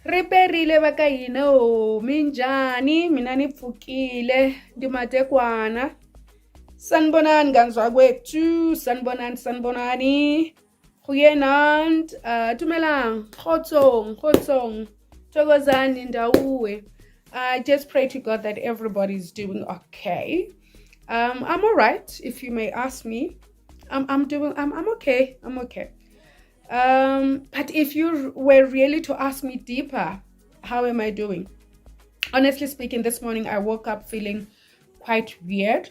Riperile va ka hina o minjhani mina ni pfukile ndi matekwana sanibonani ngani zakwethu sanibonani goeienaand dumelang kgotsong thokozani ndawuwe. I just pray to God that everybody's doing okay. I'm all right, if you may ask me. I'm okay. I'm okay. But if you were really to ask me deeper, how am I doing? Honestly speaking, this morning I woke up feeling quite weird,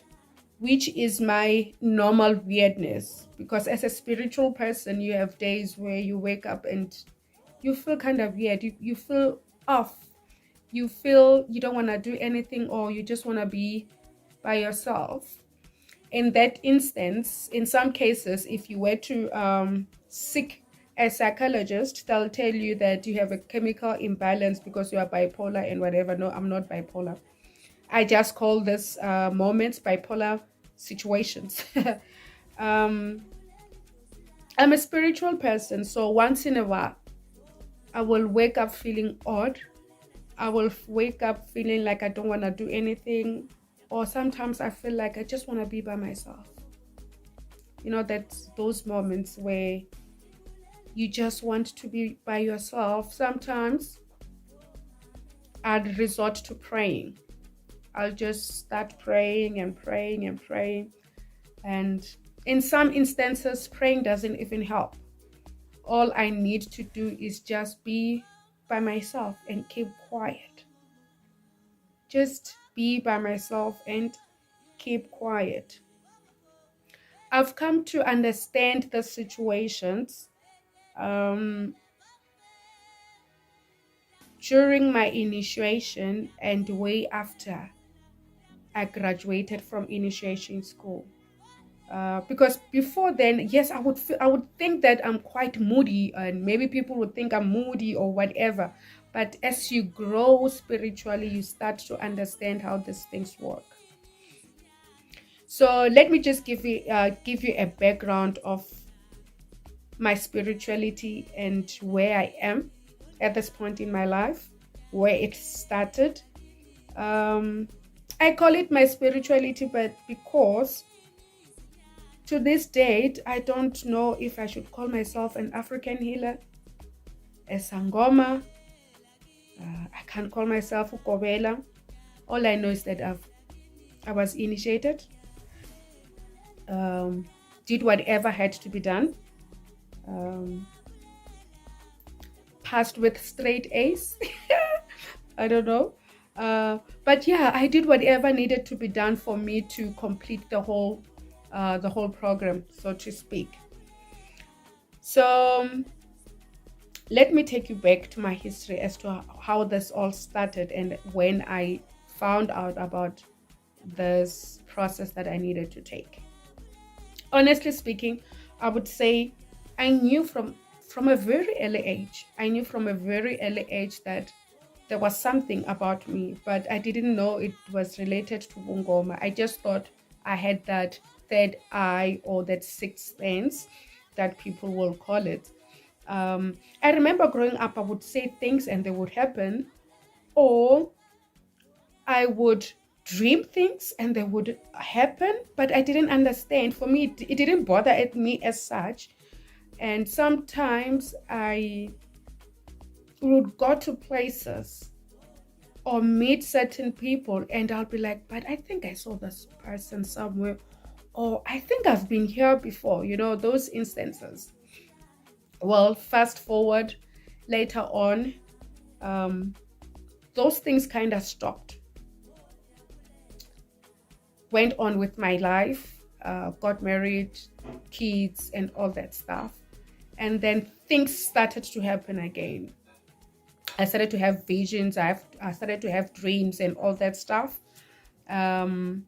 which is my normal weirdness. Because as a spiritual person, you have days where you wake up and you feel kind of weird. You feel off. You feel you don't want to do anything, or you just want to be by yourself. In that instance, in some cases, if you were to seek a psychologist, they'll tell you that you have a chemical imbalance because you are bipolar and whatever. No, I'm not bipolar. I just call this moments bipolar situations. I'm a spiritual person, so once in a while, I will wake up feeling odd. I will wake up feeling like I don't want to do anything, or sometimes I feel like I just want to be by myself. You know, that's those moments where you just want to be by yourself. Sometimes I'd resort to praying. I'll just start praying and praying and praying. And in some instances, praying doesn't even help. All I need to do is just be by myself and keep quiet. Just be by myself and keep quiet. I've come to understand the situations during my initiation and way after I graduated from initiation school. Because before then, yes, I would think that I'm quite moody, and maybe people would think I'm moody or whatever. But as you grow spiritually, you start to understand how these things work. So let me just give you a background of my spirituality and where I am at this point in my life, where it started. I call it my spirituality, but because to this date, I don't know if I should call myself an African healer, a Sangoma. I can't call myself Ukobela. All I know is that I was initiated, did whatever had to be done, passed with straight A's. I don't know. But yeah, I did whatever needed to be done for me to complete the whole program, so to speak. So let me take you back to my history as to how this all started and when I found out about this process that I needed to take. Honestly speaking, I would say I knew from a very early age. I knew from a very early age that there was something about me, but I didn't know it was related to Bungoma. I just thought I had that third eye or that sixth sense that people will call it. I remember growing up, I would say things and they would happen, or I would dream things and they would happen, but I didn't understand. For me, it didn't bother at me as such. And sometimes I would go to places or meet certain people and I'll be like, but I think I saw this person somewhere, or I think I've been here before, those instances. Well, fast forward later on, those things kind of stopped. Went on with my life, got married, kids, and all that stuff. And then things started to happen again. I started to have visions. I started to have dreams and all that stuff. To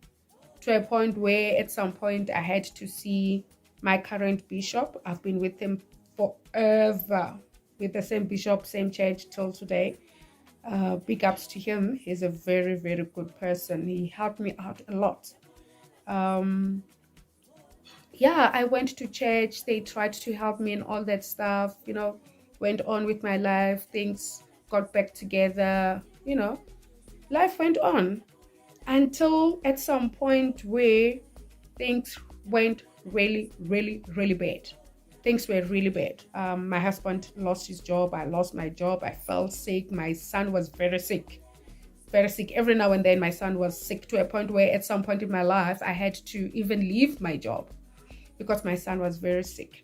a point where at some point I had to see my current bishop. I've been with him forever, with the same bishop, same church till today. Big ups to him. He's a very, very good person. He helped me out a lot. Yeah, I went to church. They tried to help me and all that stuff, went on with my life. Things got back together, life went on until at some point where things went really, really, really bad. Things were really bad. My husband lost his job. I lost my job. I fell sick. My son was very sick. Very sick. Every now and then, my son was sick to a point where, at some point in my life, I had to even leave my job because my son was very sick.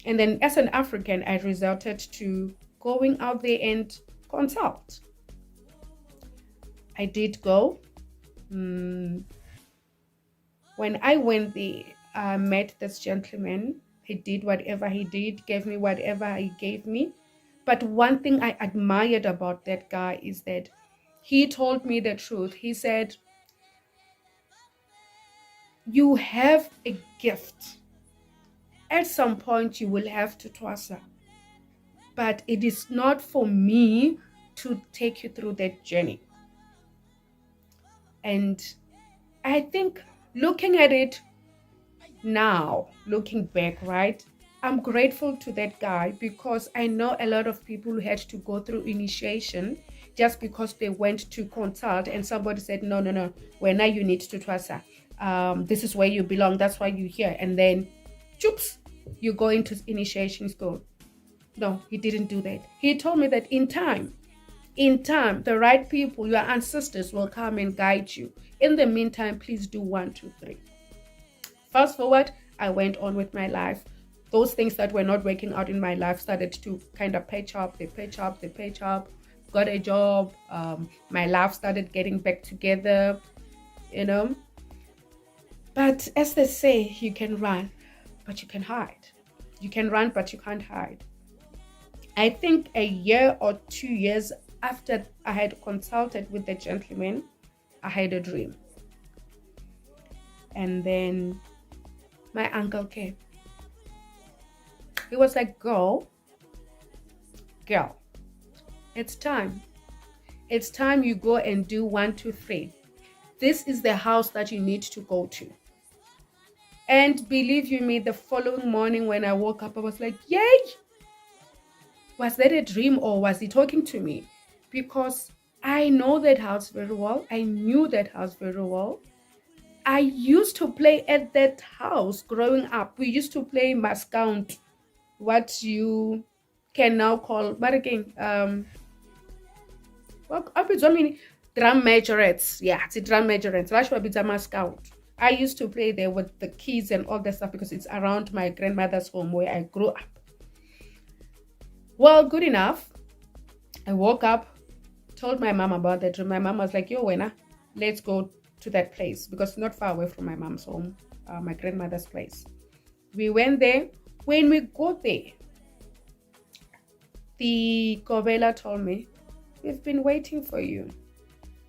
And then, as an African, I resorted to going out there and consult. I did go. When I went there, I met this gentleman. He did whatever he did, gave me whatever he gave me. But one thing I admired about that guy is that he told me the truth. He said, you have a gift. At some point, you will have to twasa. But it is not for me to take you through that journey. And I think looking at it now, looking back, right, I'm grateful to that guy because I know a lot of people who had to go through initiation just because they went to consult and somebody said, no, well, now you need to twasa. This is where you belong. That's why you're here. And then, choops, you go into initiation school. No, he didn't do that. He told me that in time, the right people, your ancestors, will come and guide you. In the meantime, please do 1, 2, 3. Fast forward, I went on with my life. Those things that were not working out in my life started to kind of patch up. They patch up. Got a job. My life started getting back together, But as they say, you can run, but you can hide. You can run, but you can't hide. I think a year or 2 years after I had consulted with the gentleman, I had a dream. And then my uncle came. He was like, girl, it's time. It's time you go and do 1, 2, 3. This is the house that you need to go to. And believe you me, the following morning when I woke up, I was like, yay! Was that a dream or was he talking to me? Because I know that house very well. I knew that house very well. I used to play at that house growing up. We used to play mascount, what you can now call, but again, drum majorettes. Yeah, it's a drum majorettes. Mascount. I used to play there with the kids and all that stuff because it's around my grandmother's home where I grew up. Well, good enough. I woke up, told my mom about that dream. My mom was like, yo, Wena, let's go to that place because it's not far away from my mom's home, my grandmother's place. We went there. When we got there, the Kobela told me, we've been waiting for you.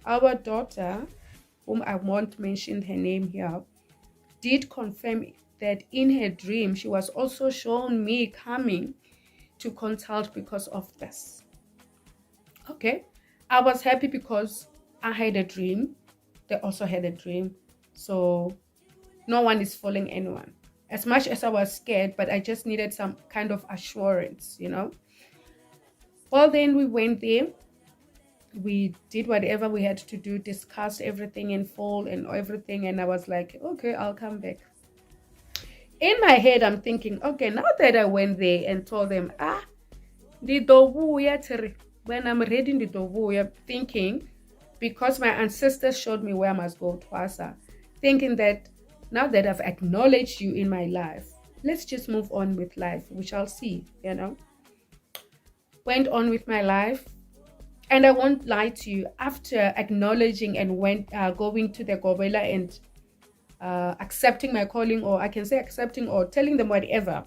Our daughter, whom I won't mention her name here, did confirm that in her dream, she was also shown me coming to consult because of this. Okay. I was happy because I had a dream. They also had a dream. So no one is fooling anyone. As much as I was scared, but I just needed some kind of assurance, Well, then we went there. We did whatever we had to do, discussed everything in full and everything. And I was like, okay, I'll come back. In my head, I'm thinking, okay, now that I went there and told them, when I'm reading the Dovuya, thinking, because my ancestors showed me where I must go, Twasa, thinking that now that I've acknowledged you in my life, let's just move on with life. We shall see, Went on with my life. And I won't lie to you, after acknowledging and going to the Gobela and accepting my calling, or I can say accepting or telling them whatever,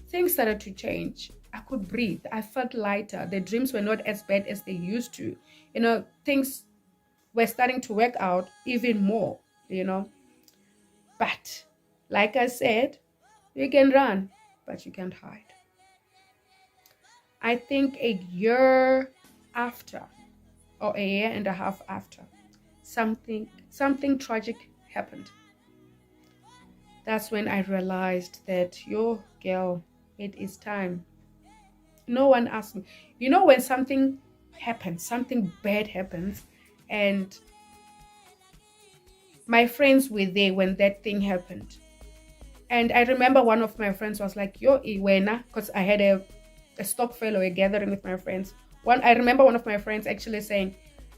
things started to change. I could breathe. I felt lighter. The dreams were not as bad as they used to. Things were starting to work out even more, But like I said, you can run, but you can't hide. I think a year after, or a year and a half after, something tragic happened. That's when I realized that, yo, girl, it is time. No one asked me. When something happens, something bad happens, and my friends were there when that thing happened. And I remember one of my friends was like, yo, Iwena, because I had a stock fellow, a gathering with my friends. I remember one of my friends actually saying,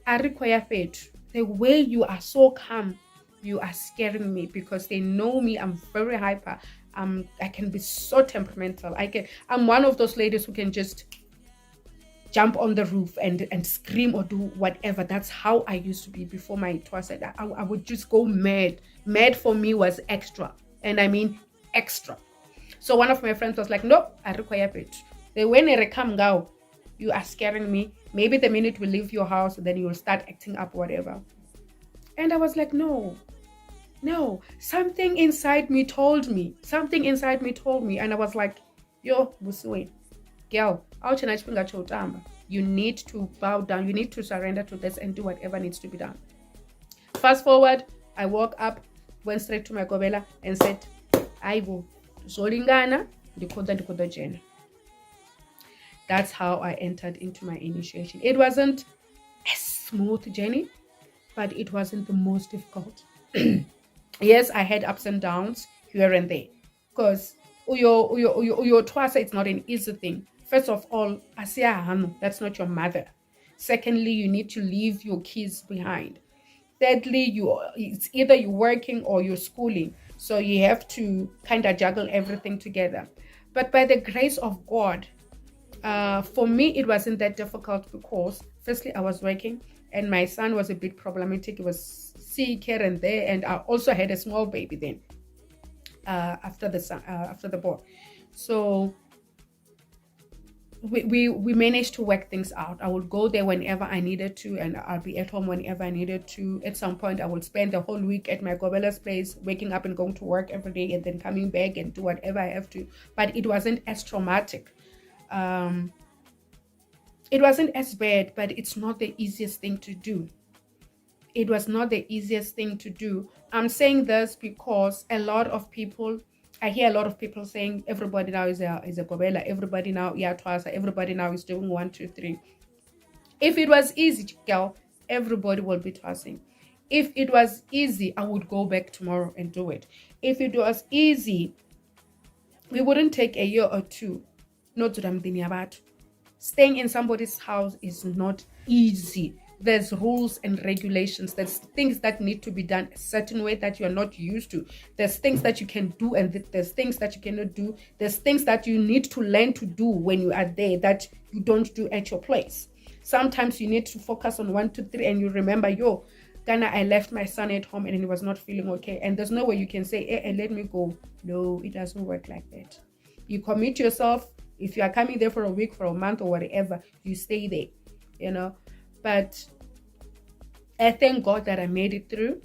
Arikwaya Fet, the way you are so calm, you are scaring me, because they know me. I'm very hyper. I can be so temperamental. I'm one of those ladies who can just jump on the roof and scream or do whatever. That's how I used to be before my twice. I would just go mad. Mad for me was extra. And I mean extra. So one of my friends was like, no, I require it. The when I come go, you are scaring me. Maybe the minute we leave your house, then you will start acting up, whatever. And I was like, no. Something inside me told me. And I was like, yo, Busiwe, girl, you need to bow down. You need to surrender to this and do whatever needs to be done. Fast forward, I woke up, went straight to my Gobela and said, Aibo, Zolingana, Dikoda Jena. That's how I entered into my initiation. It wasn't a smooth journey, but it wasn't the most difficult. Yes, I had ups and downs here and there, because your twasa, it's not an easy thing. First of all, that's not your mother. Secondly, you need to leave your kids behind. Thirdly, it's either you're working or you're schooling, so you have to kind of juggle everything together. But by the grace of God, for me, it wasn't that difficult, because firstly, I was working and my son was a bit problematic. He was sick here and there, and I also had a small baby then after the boy. So we managed to work things out. I would go there whenever I needed to, and I'll be at home whenever I needed to. At some point, I would spend the whole week at my Gobela's place, waking up and going to work every day, and then coming back and do whatever I have to. But it wasn't as traumatic. It wasn't as bad, but it's not the easiest thing to do. It was not the easiest thing to do. I'm saying this because I hear a lot of people saying everybody now is a Gobela, everybody now, Twasa, everybody now is doing 1, 2, 3. If it was easy, girl, everybody will be tossing. If it was easy, I would go back tomorrow and do it. If it was easy, we wouldn't take a year or two. Not to them. Staying in somebody's house is not easy. There's rules and regulations. There's things that need to be done a certain way that you're not used to. There's things that you can do, and there's things that you cannot do. There's things that you need to learn to do when you are there that you don't do at your place. Sometimes you need to focus on 1, 2, 3, and you remember, Ghana, I left my son at home and he was not feeling okay. And there's no way you can say, let me go. No, it doesn't work like that. You commit yourself. If you are coming there for a week, for a month, or whatever, you stay there, But I thank God that I made it through.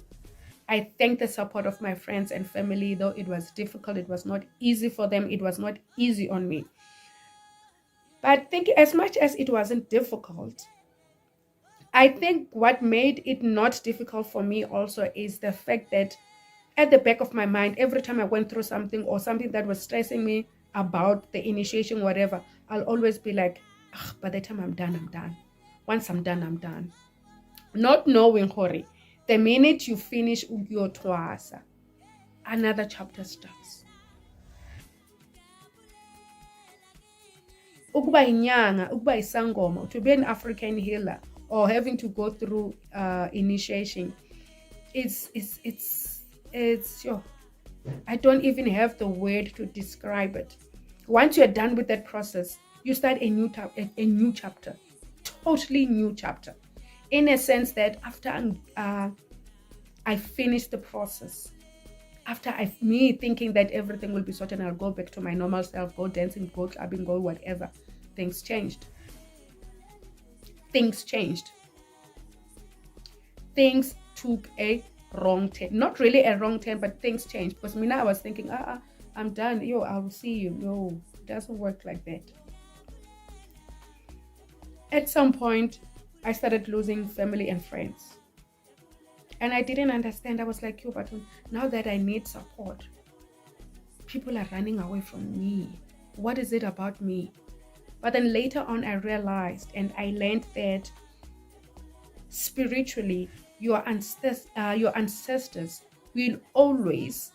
I thank the support of my friends and family, though it was difficult. It was not easy for them. It was not easy on me. But I think as much as it wasn't difficult, I think what made it not difficult for me also is the fact that at the back of my mind, every time I went through something or something that was stressing me about the initiation, whatever, I'll always be like, by the time I'm done, I'm done. Once I'm done, I'm done. Not knowing, Hori, the minute you finish your twasa, another chapter starts. Ukuba inyanga, ukuba isangoma, to be an African healer or having to go through initiation, it's I don't even have the word to describe it. Once you're done with that process, you start a new chapter, totally new chapter. In a sense that after I finish the process, after me thinking that everything will be sorted and I'll go back to my normal self, go dancing, go clubbing, go whatever, things changed. Things took a wrong turn. Not really a wrong turn, but things changed. Because now I was thinking, I'm done. I will see you. No, it doesn't work like that. At some point, I started losing family and friends. And I didn't understand. I was like, but now that I need support, people are running away from me. What is it about me? But then later on, I realized and I learned that spiritually, your ancestors will always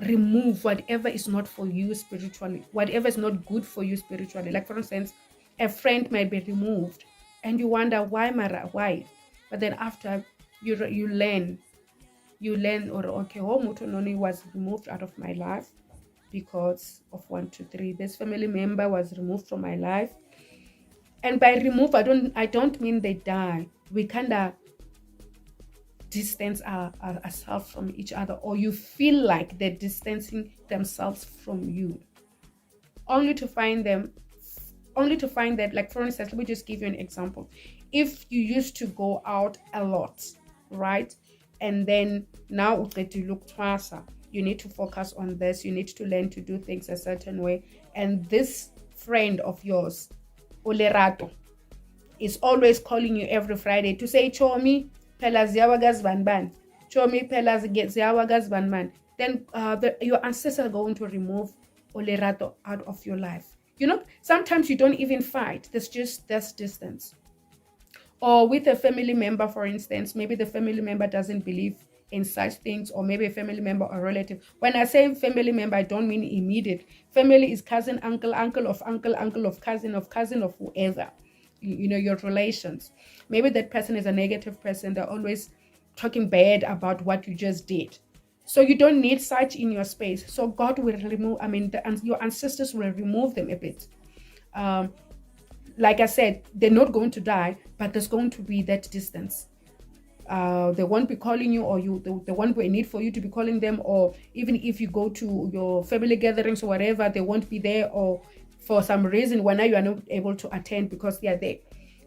remove whatever is not for you spiritually, whatever is not good for you spiritually. Like, for instance, a friend might be removed and you wonder why, Mara, why? But then after you learn, or okay, oh, Mutononi was removed out of my life because of 1, 2, 3. This family member was removed from my life. And by remove, I don't mean they die. We kind of distance ourselves from each other, or you feel like they're distancing themselves from you, only to find that, like, for instance, let me just give you an example. If you used to go out a lot, right, and then now you look twice, you need to focus on this, you need to learn to do things a certain way, and this friend of yours, Olerato, is always calling you every Friday to say, Chomi, phela ziyawagazi bani bani, Chomi, phela ziyawagazi bani bani, then your ancestors are going to remove Olerato out of your life. Sometimes you don't even fight. There's just this distance. Or with a family member, for instance, maybe the family member doesn't believe in such things, or maybe a family member or relative. When I say family member, I don't mean immediate. Family is cousin, uncle, uncle of uncle, uncle of cousin of whoever. Your relations. Maybe that person is a negative person. They're always talking bad about what you just did. So you don't need such in your space. So God will remove, your ancestors will remove them a bit. Like I said, they're not going to die, but there's going to be that distance. They won't be calling you, or there won't be a need for you to be calling them, or even if you go to your family gatherings or whatever, they won't be there, or for some reason why now you are not able to attend because they are there.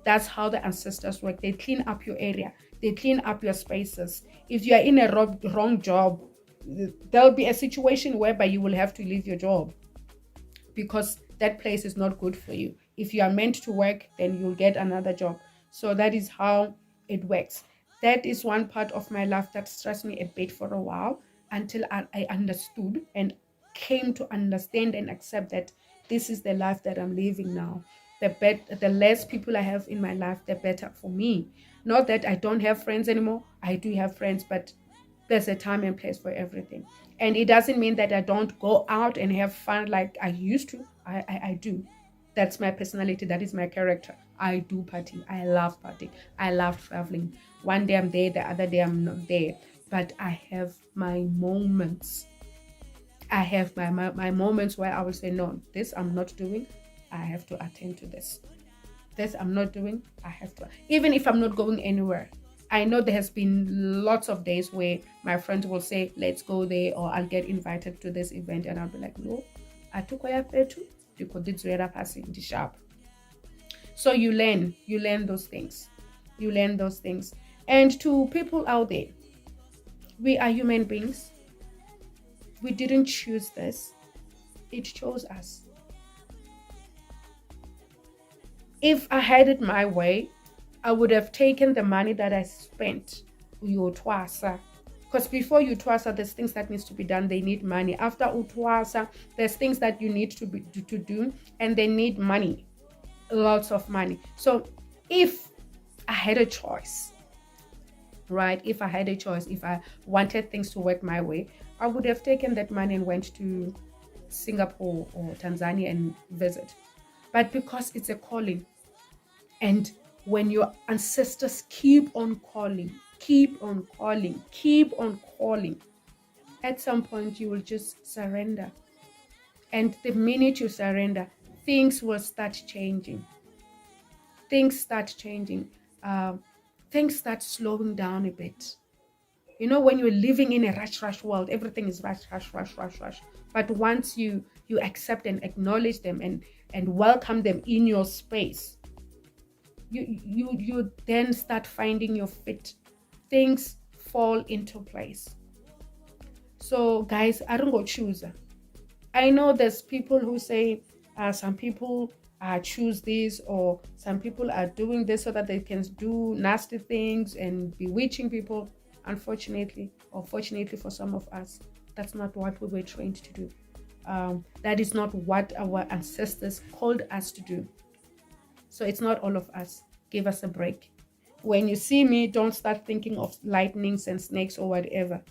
That's how the ancestors work. They clean up your area. They clean up your spaces. If you are in a wrong job, there'll be a situation whereby you will have to leave your job because that place is not good for you. If you are meant to work, then you'll get another job. So that is how it works. That is one part of my life that stressed me a bit for a while, until I understood and came to understand and accept that this is the life that I'm living now. The less people I have in my life, the better for me. Not that I don't have friends anymore. I do have friends, but there's a time and place for everything. And it doesn't mean that I don't go out and have fun like I used to. I do. That's my personality. That is my character. I do party. I love partying. I love traveling. One day I'm there, the other day I'm not there. But I have my moments. I have my moments where I will say, no, this I'm not doing. I have to attend to this. This I'm not doing. I have to. Even if I'm not going anywhere. I know there has been lots of days where my friends will say, let's go there, or I'll get invited to this event, and I'll be like, no, I took away petu because it's where passing the sharp. So you learn those things. You learn those things. And to people out there, we are human beings. We didn't choose this. It chose us. If I had it my way, I would have taken the money that I spent utwasa. Because before utwasa, there's things that needs to be done. They need money. After utwasa, there's things that you need to do, and they need money, lots of money. So if I had a choice, right? If I had a choice, if I wanted things to work my way, I would have taken that money and went to Singapore or Tanzania and visit. But because it's a calling, and when your ancestors keep on calling, at some point you will just surrender. And the minute you surrender, things will start changing. Things start slowing down a bit. When you're living in a rush world, everything is rush. But once you accept and acknowledge them and welcome them in your space, you then start finding your fit. Things fall into place. So guys, I don't go choose. I know there's people who say some people choose this, or some people are doing this so that they can do nasty things and bewitching people. Unfortunately, or fortunately for some of us, that's not what we were trained to do. That is not what our ancestors called us to do. So it's not all of us. Give us a break. When you see me, don't start thinking of lightnings and snakes or whatever.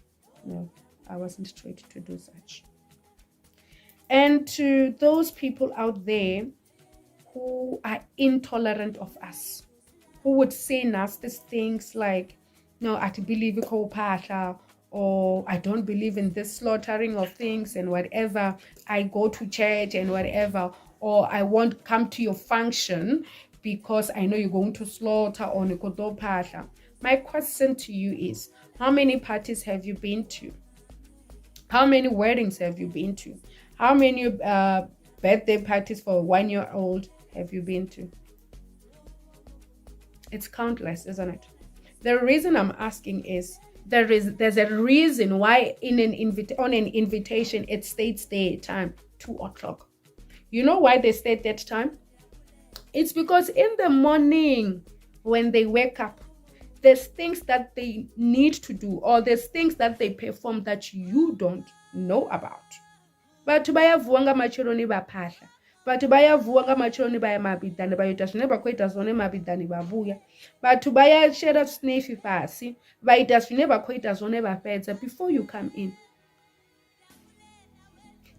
No, I wasn't trained to do such. And to those people out there who are intolerant of us, who would say nasty things like, no, I believe in or I don't believe in this slaughtering of things and whatever, I go to church and whatever, or I won't come to your function because I know you're going to slaughter or nikotopahla. My question to you is, how many parties have you been to? How many weddings have you been to? How many birthday parties for a 1-year-old have you been to? It's countless, isn't it? The reason I'm asking is there's a reason why on an invitation it states their time 2:00. You know why they state that time? It's because in the morning when they wake up, there's things that they need to do, or there's things that they perform that you don't know about. Batho bayavuwa ngamatsheloni baphahla, batho bayavuwa ngamatsheloni baya mabidani bayoita zwine vha khou ita zwone mabidani vha vhuya, batho bayashera snefi fhasi vha ita zwine vha khou ita zwone vha fhedza before you come in.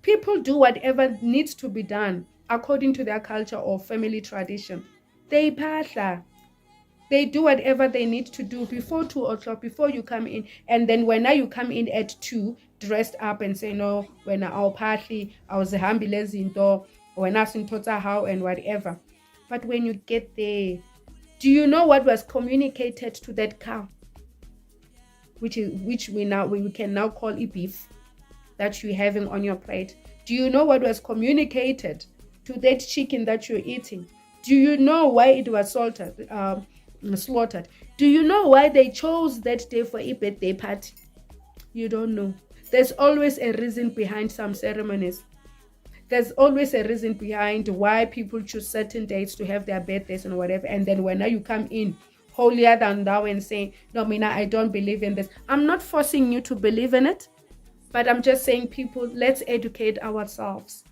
People do whatever needs to be done according to their culture or family tradition. They phahla. They do whatever they need to do before 2:00, before you come in. And then when you come in at 2, dressed up and say, no, when I'll party, I was hambile zinto, when I sintota how and whatever. But when you get there, do you know what was communicated to that cow? Which we can now call it beef that you're having on your plate. Do you know what was communicated to that chicken that you're eating? Do you know why it was slaughtered? Do you know why they chose that day for a birthday party? You don't know. There's always a reason behind some ceremonies. There's always a reason behind why people choose certain dates to have their birthdays and whatever. And then when you come in holier than thou and saying, no, Mina, I don't believe in this. I'm not forcing you to believe in it, but I'm just saying, people, let's educate ourselves.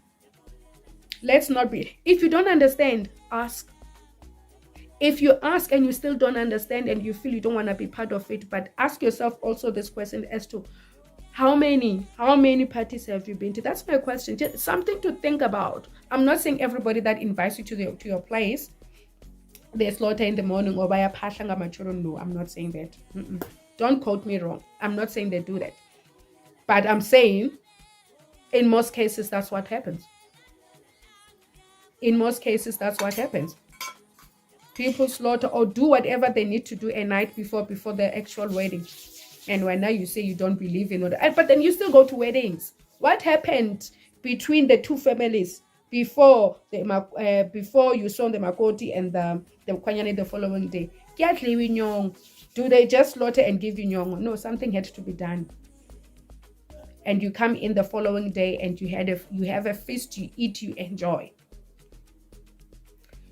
Let's not be. If you don't understand, ask. If you ask and you still don't understand and you feel you don't want to be part of it, but ask yourself also this question as to how many parties have you been to? That's my question. Just something to think about. I'm not saying everybody that invites you to your place, they slaughter in the morning or via pashanga machuro. No, I'm not saying that. Don't quote me wrong. I'm not saying they do that. But I'm saying in most cases, that's what happens. In most cases, that's what happens. People slaughter or do whatever they need to do a night before the actual wedding. And when now you say you don't believe in it, but then you still go to weddings. What happened between the two families before you saw the makoti and the kwanyane the following day? Do they just slaughter and give you nyong? No, something had to be done. And you come in the following day and you have a feast, you eat, you enjoy.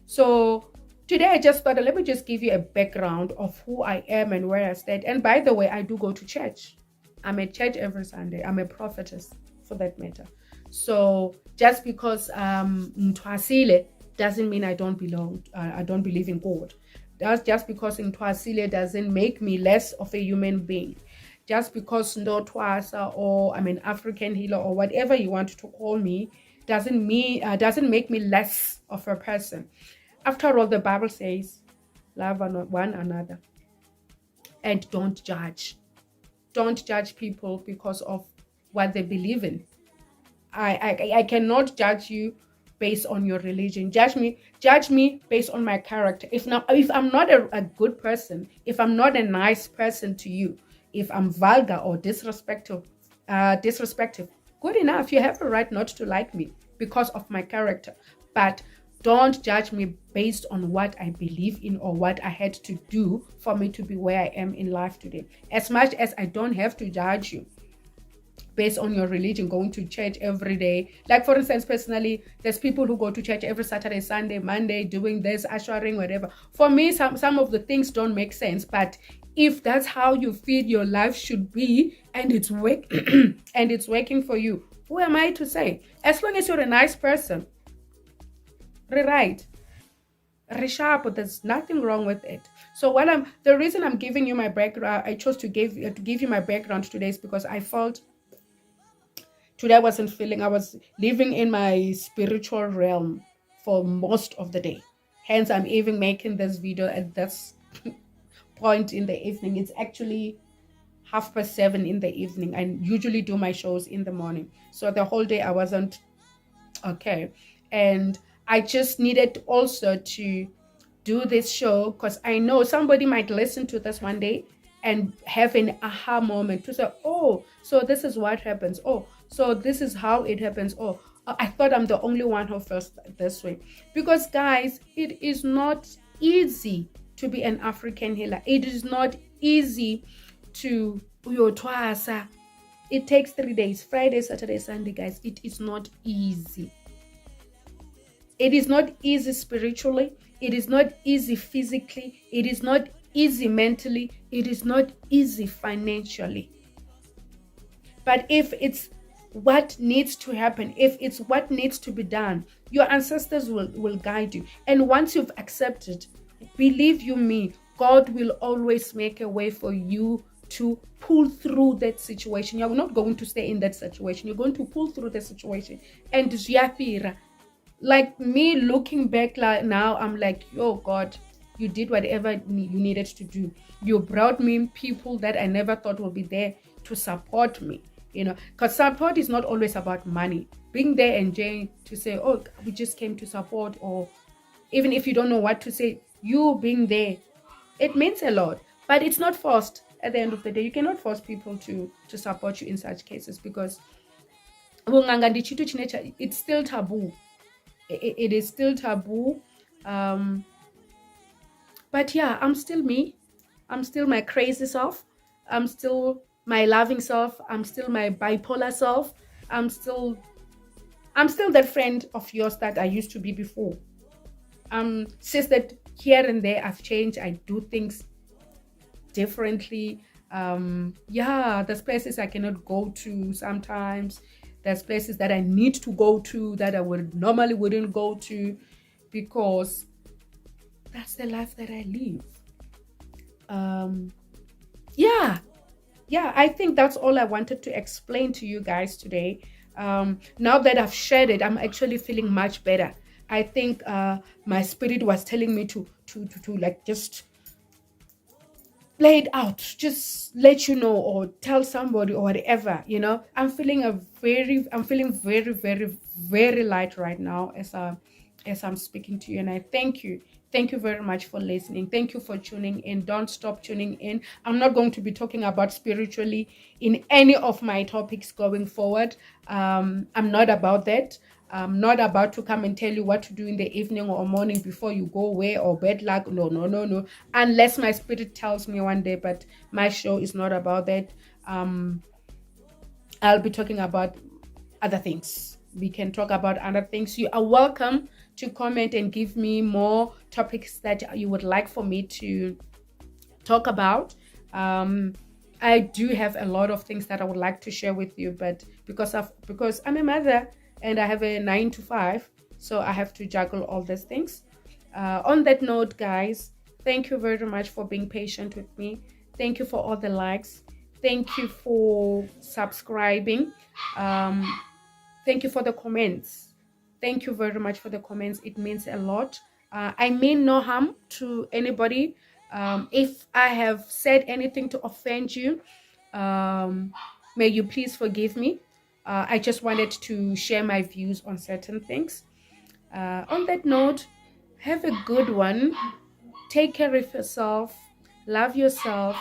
So today I just thought, let me just give you a background of who I am and where I stand. And by the way, I do go to church. I'm at church every Sunday. I'm a prophetess for that matter. So just because Mtwasile doesn't mean I don't believe in God. That's just because Mtwasile doesn't make me less of a human being. Just because Ndotwasa or I'm an African healer or whatever you want to call me doesn't make me less of a person. After all, the Bible says, love one another and don't judge. Don't judge people because of what they believe in. I cannot judge you based on your religion. Judge me based on my character. If I'm not a good person, if I'm not a nice person to you, if I'm vulgar or disrespectful, good enough. You have a right not to like me because of my character. But don't judge me based on what I believe in or what I had to do for me to be where I am in life today. As much as I don't have to judge you based on your religion, going to church every day. Like, for instance, personally, there's people who go to church every Saturday, Sunday, Monday, doing this, ushering, whatever. For me, some of the things don't make sense. But if that's how you feel your life should be and it's working for you, who am I to say? As long as you're a nice person, right? Rishapo, there's nothing wrong with it. So the reason I'm giving you my background, I chose to give you my background today is because I felt today I wasn't feeling, I was living in my spiritual realm for most of the day. Hence, I'm even making this video at this point in the evening. It's actually 7:30 in the evening. I usually do my shows in the morning. So the whole day I wasn't okay. And I just needed also to do this show because I know somebody might listen to this one day and have an aha moment to say, oh, so this is what happens. Oh, so this is how it happens. Oh, I thought I'm the only one who feels this way. Because guys, it is not easy to be an African healer. It is not easy to uyotwasa. It takes 3 days, Friday, Saturday, Sunday, guys. It is not easy. It is not easy spiritually. It is not easy physically. It is not easy mentally. It is not easy financially. But if it's what needs to happen, if it's what needs to be done, your ancestors will guide you. And once you've accepted, believe you me, God will always make a way for you to pull through that situation. You're not going to stay in that situation. You're going to pull through the situation. And like me looking back now, I'm like, oh God, you did whatever you needed to do. You brought me people that I never thought would be there to support me, because support is not always about money. Being there and to say, oh, we just came to support, or even if you don't know what to say, you being there, it means a lot. But it's not forced. At the end of the day, you cannot force people to support you in such cases, because it's still taboo. It is still taboo. But yeah, I'm still me. I'm still my crazy self. I'm still my loving self. I'm still my bipolar self. I'm still that friend of yours that I used to be before. Since that here and there I've changed. I do things differently. There's places I cannot go to sometimes. There's places that I need to go to that I normally wouldn't go to, because that's the life that I live. I think that's all I wanted to explain to you guys today. Now that I've shared it, I'm actually feeling much better. I think my spirit was telling me to like just lay it out, just let you know, or tell somebody, or whatever. I'm feeling very, very, very light right now as I'm speaking to you. And I thank you very much for listening. Thank you for tuning in. Don't stop tuning in. I'm not going to be talking about spiritually in any of my topics going forward. I'm not about that. I'm not about to come and tell you what to do in the evening or morning before you go away, or bad luck. No. Unless my spirit tells me one day, but my show is not about that. I'll be talking about other things. We can talk about other things. You are welcome to comment and give me more topics that you would like for me to talk about. I do have a lot of things that I would like to share with you, but because I'm a mother and I have a 9 to 5, so I have to juggle all these things. On that note, guys, thank you very much for being patient with me. Thank you for all the likes. Thank you for subscribing. Thank you for the comments. Thank you very much for the comments. It means a lot. I mean no harm to anybody. If I have said anything to offend you, may you please forgive me. I just wanted to share my views on certain things. On that note, have a good one. Take care of yourself. Love yourself.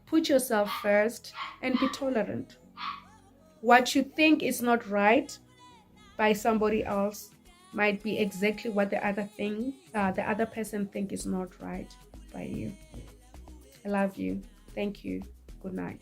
Put yourself first and be tolerant. What you think is not right by somebody else might be exactly what the other person think is not right by you. I love you. Thank you. Good night.